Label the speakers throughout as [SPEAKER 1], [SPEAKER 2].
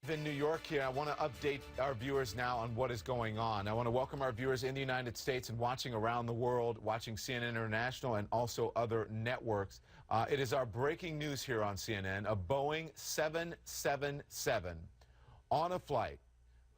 [SPEAKER 1] In New York here, I want to update our viewers now on what is going on. I want to welcome our viewers in the United States and watching around the world, watching CNN International and also other networks. It is our breaking news here on CNN. A Boeing 777 on a flight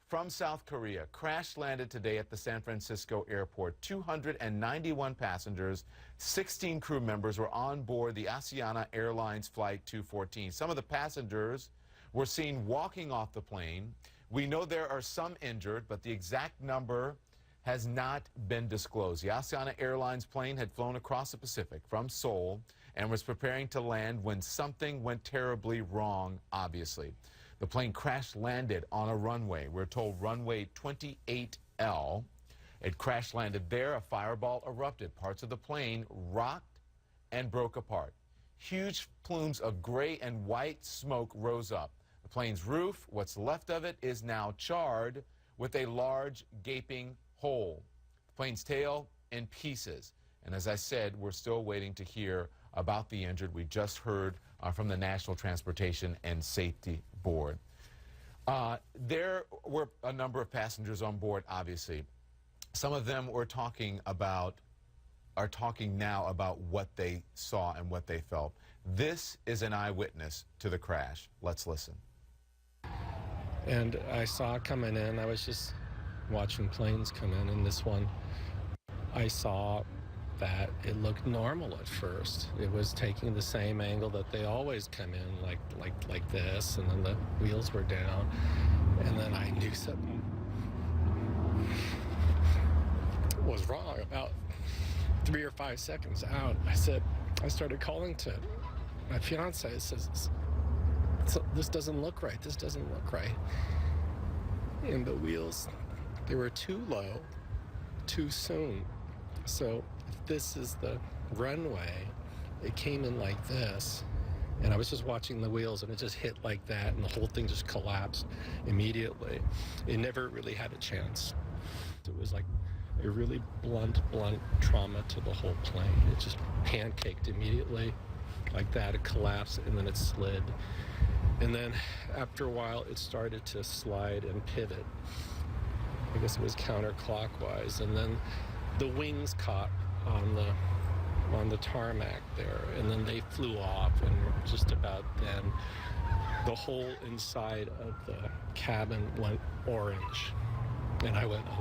[SPEAKER 1] from South Korea crash-landed today at the San Francisco airport. 291 passengers, 16 crew members were on board the Asiana Airlines Flight 214. Some of the passengers were seen walking off the plane. We know there are some injured, but the exact number has not been disclosed. The Asiana Airlines plane had flown across the Pacific from Seoul and was preparing to land when something went terribly wrong, obviously. The plane crash-landed on a runway. We're told runway 28L. It crash-landed there. A fireball erupted. Parts of the plane rocked and broke apart. Huge plumes of gray and white smoke rose up. The plane's roof, what's left of it, is now charred with a large gaping hole. The plane's tail in pieces. And as I said, we're still waiting to hear about the injured. We just heard from the National Transportation and Safety Board. There were a number of passengers on board, obviously. Some of them are talking now about what they saw and what they felt. This is an eyewitness to the crash. Let's listen.
[SPEAKER 2] And I saw it coming in. I was just watching planes come in, and this one, I saw that it looked normal at first. It was taking the same angle that they always come in, like this, and then the wheels were down, and then I knew something was wrong. About 3 or 5 seconds out, I started calling to my fiance. I says, this doesn't look right. This doesn't look right. And the wheels, they were too low, too soon. So if this is the runway, it came in like this. And I was just watching the wheels, and it just hit like that, and the whole thing just collapsed immediately. It never really had a chance. It was like a really blunt trauma to the whole plane. It just pancaked immediately like that. It collapsed, and then it slid. And then after a while, it started to slide and pivot. I guess it was counterclockwise. And then the wings caught on the tarmac there, and then they flew off, and just about then, the whole inside of the cabin went orange. And I went, oh.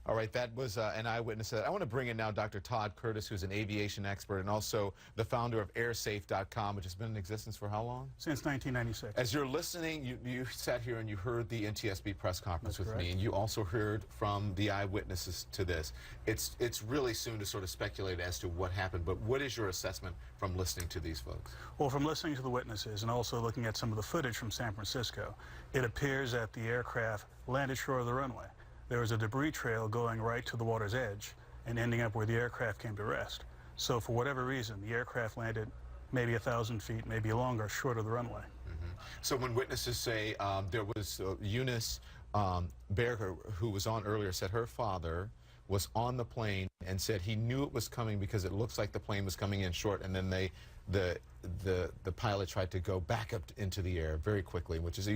[SPEAKER 1] All right, that was an eyewitness. I want to bring in now Dr. Todd Curtis, who's an aviation expert and also the founder of airsafe.com, which has been in existence for how long?
[SPEAKER 3] Since 1996.
[SPEAKER 1] As you're listening, you sat here and you heard the NTSB press conference
[SPEAKER 3] That's
[SPEAKER 1] with
[SPEAKER 3] correct.
[SPEAKER 1] me, and you also heard from the eyewitnesses to this. It's really soon to sort of speculate as to what happened, but what is your assessment from listening to these folks?
[SPEAKER 3] Well, from listening to the witnesses and also looking at some of the footage from San Francisco, it appears that the aircraft landed short of the runway. There was a debris trail going right to the water's edge and ending up where the aircraft came to rest. So for whatever reason, the aircraft landed maybe 1,000 feet, maybe longer, short of the runway.
[SPEAKER 1] Mm-hmm. So when witnesses say there was Eunice Berger, who was on earlier, said her father was on the plane and said he knew it was coming because it looks like the plane was coming in short, and then the pilot tried to go back up into the air very quickly, which is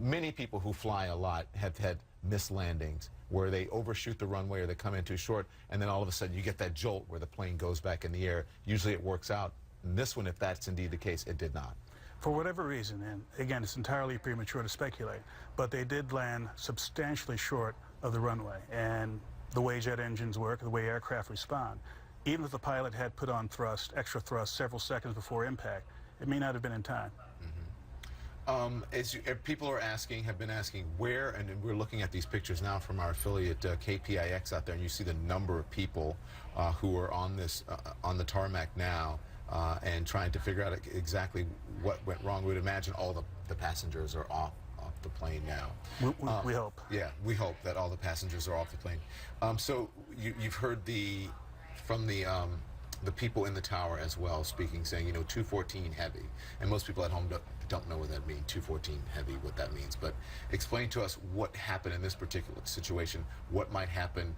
[SPEAKER 1] many people who fly a lot have had missed landings where they overshoot the runway or they come in too short, and then all of a sudden you get that jolt where the plane goes back in the air. Usually it works out. In this one, if that's indeed the case, it did not.
[SPEAKER 3] For whatever reason, and again, it's entirely premature to speculate, but they did land substantially short of the runway. And the way jet engines work, the way aircraft respond, even if the pilot had put on thrust, extra thrust, several seconds before impact, it may not have been in time.
[SPEAKER 1] As people have been asking where, and we're looking at these pictures now from our affiliate KPIX out there, and you see the number of people who are on the tarmac now and trying to figure out exactly what went wrong. We would imagine all the passengers are off the plane now.
[SPEAKER 3] We hope.
[SPEAKER 1] Yeah, we hope that all the passengers are off the plane. So you've heard from the people in the tower as well speaking, saying, 214 heavy. And most people at home don't know what that means, 214 heavy, what that means. But explain to us what happened in this particular situation, what might happen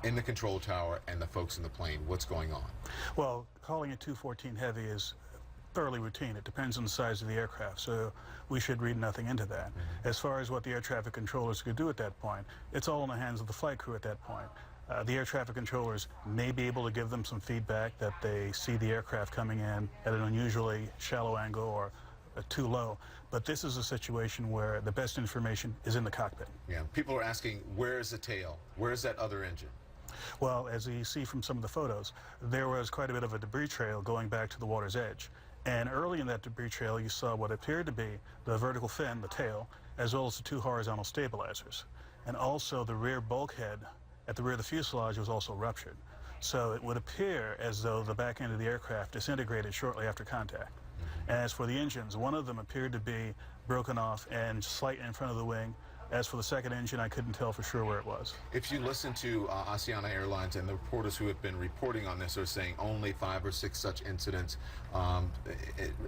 [SPEAKER 1] in the control tower and the folks in the plane. What's going on?
[SPEAKER 3] Well, calling it 214 heavy is thoroughly routine. It depends on the size of the aircraft, so we should read nothing into that. As far as what the air traffic controllers could do at that point, it's all in the hands of the flight crew at that point. The air traffic controllers may be able to give them some feedback that they see the aircraft coming in at an unusually shallow angle or too low, but this is a situation where the best information is in the cockpit.
[SPEAKER 1] Yeah, people are asking, where's the tail? Where's that other engine?
[SPEAKER 3] Well, as you see from some of the photos, there was quite a bit of a debris trail going back to the water's edge. And early in that debris trail, you saw what appeared to be the vertical fin, the tail, as well as the two horizontal stabilizers. And also the rear bulkhead at the rear of the fuselage was also ruptured. So it would appear as though the back end of the aircraft disintegrated shortly after contact. And as for the engines, one of them appeared to be broken off and slightly in front of the wing. As for the second engine, I couldn't tell for sure where it was.
[SPEAKER 1] If you listen to Asiana Airlines and the reporters who have been reporting on this are saying only 5 or 6 such incidents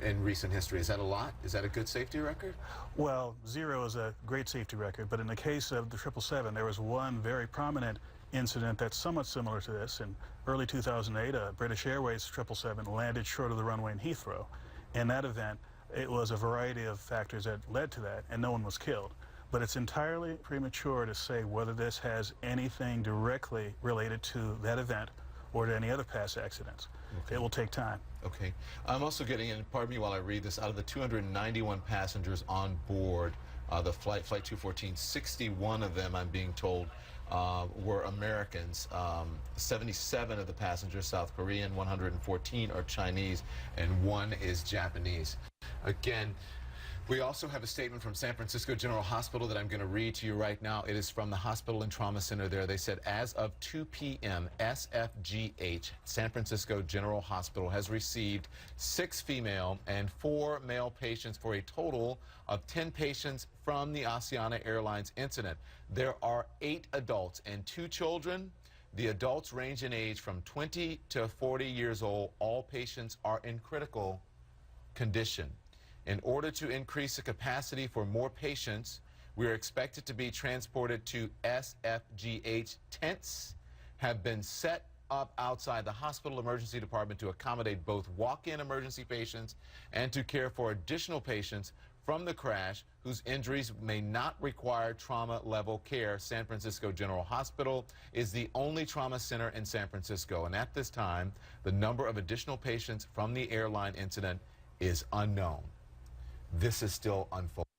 [SPEAKER 1] in recent history, is that a lot? Is that a good safety record?
[SPEAKER 3] Well, 0 is a great safety record, but in the case of the 777, there was one very prominent incident that's somewhat similar to this. In early 2008, a British Airways 777 landed short of the runway in Heathrow. In that event, it was a variety of factors that led to that, and no one was killed. But it's entirely premature to say whether this has anything directly related to that event or to any other past accidents. Okay. It will take time.
[SPEAKER 1] Okay. I'm also getting in, pardon me while I read this, out of the 291 passengers on board the flight 214, 61 of them, I'm being told, were Americans. 77 of the passengers South Korean, 114 are Chinese, and 1 is Japanese. Again, we also have a statement from San Francisco General Hospital that I'm going to read to you right now. It is from the Hospital and Trauma Center there. They said, as of 2 p.m., SFGH, San Francisco General Hospital, has received 6 female and 4 male patients for a total of 10 patients from the Asiana Airlines incident. There are 8 adults and 2 children. The adults range in age from 20 to 40 years old. All patients are in critical condition. In order to increase the capacity for more patients, we are expected to be transported to SFGH. Tents have been set up outside the hospital emergency department to accommodate both walk-in emergency patients and to care for additional patients from the crash whose injuries may not require trauma-level care. San Francisco General Hospital is the only trauma center in San Francisco, and at this time, the number of additional patients from the airline incident is unknown. This is still unfolding.